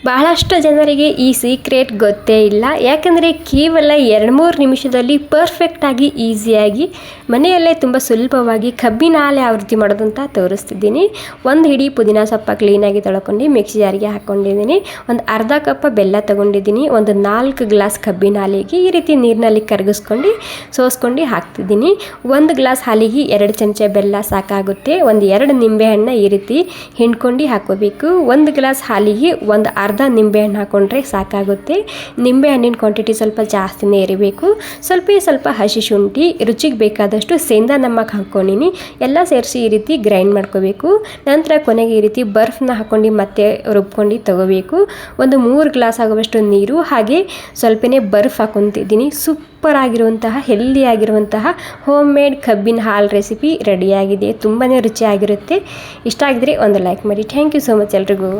ಬಹಳಷ್ಟು ಜನರಿಗೆ ಈ ಸೀಕ್ರೆಟ್ ಗೊತ್ತೇ ಇಲ್ಲ. ಯಾಕಂದರೆ ಕೇವಲ 2-3 ನಿಮಿಷದಲ್ಲಿ ಪರ್ಫೆಕ್ಟಾಗಿ ಈಸಿಯಾಗಿ ಮನೆಯಲ್ಲೇ ತುಂಬ ಸುಲಭವಾಗಿ ಕಬ್ಬಿನ ಹಾಲು ಯಾವ ರೀತಿ ಮಾಡೋದು ಅಂತ ತೋರಿಸ್ತಿದ್ದೀನಿ. ಒಂದು ಹಿಡಿ ಪುದೀನ ಸೊಪ್ಪ ಕ್ಲೀನಾಗಿ ತೊಳ್ಕೊಂಡು ಮಿಕ್ಸಿ ಜಾರಿಗೆ ಹಾಕ್ಕೊಂಡಿದ್ದೀನಿ. ಒಂದು ಅರ್ಧ ಕಪ್ ಬೆಲ್ಲ ತೊಗೊಂಡಿದ್ದೀನಿ. ಒಂದು 4 ಗ್ಲಾಸ್ ಕಬ್ಬಿನ ಹಾಲಿಗೆ ಈ ರೀತಿ ನೀರಿನಲ್ಲಿ ಕರಗಿಸ್ಕೊಂಡು ಸೋಸ್ಕೊಂಡು ಹಾಕ್ತಿದ್ದೀನಿ. 1 ಗ್ಲಾಸ್ ಹಾಲಿಗೆ 2 ಚಮಚ ಬೆಲ್ಲ ಸಾಕಾಗುತ್ತೆ. ಒಂದು 2 ನಿಂಬೆಹಣ್ಣು ಈ ರೀತಿ ಹಿಂಡ್ಕೊಂಡು ಹಾಕೋಬೇಕು. 1 ಗ್ಲಾಸ್ ಹಾಲಿಗೆ ಒಂದು ಅರ್ಧ ನಿಂಬೆಹಣ್ಣು ಹಾಕೊಂಡ್ರೆ ಸಾಕಾಗುತ್ತೆ. ನಿಂಬೆಹಣ್ಣಿನ ಕ್ವಾಂಟಿಟಿ ಸ್ವಲ್ಪ ಜಾಸ್ತಿನೇ ಇರಬೇಕು. ಸ್ವಲ್ಪ ಹಸಿ ಶುಂಠಿ, ರುಚಿಗೆ ಬೇಕಾದಷ್ಟು ಸೇಂದಾ ನಮಕ್ ಹಾಕ್ಕೊಂಡಿನಿ. ಎಲ್ಲ ಸೇರಿಸಿ ಈ ರೀತಿ ಗ್ರೈಂಡ್ ಮಾಡ್ಕೋಬೇಕು. ನಂತರ ಕೊನೆಗೆ ಈ ರೀತಿ ಬರ್ಫ್ನ ಹಾಕ್ಕೊಂಡು ಮತ್ತೆ ರುಬ್ಕೊಂಡು ತಗೋಬೇಕು. ಒಂದು 3 ಗ್ಲಾಸ್ ಆಗುವಷ್ಟು ನೀರು ಹಾಗೆ ಸ್ವಲ್ಪನೇ ಬರ್ಫ್ ಹಾಕೊತಿದ್ದೀನಿ. ಸೂಪರ್ ಆಗಿರುವಂತಹ ಹೆಲ್ದಿ ಆಗಿರುವಂತಹ ಹೋಮ್ ಮೇಡ್ ಕಬ್ಬಿನ ಹಾಲು ರೆಸಿಪಿ ರೆಡಿಯಾಗಿದೆ. ತುಂಬಾ ರುಚಿಯಾಗಿರುತ್ತೆ. ಇಷ್ಟ ಆಗಿದ್ರೆ ಒಂದು ಲೈಕ್ ಮಾಡಿ. ಥ್ಯಾಂಕ್ ಯು ಸೋ ಮಚ್ ಎಲ್ರಿಗೂ.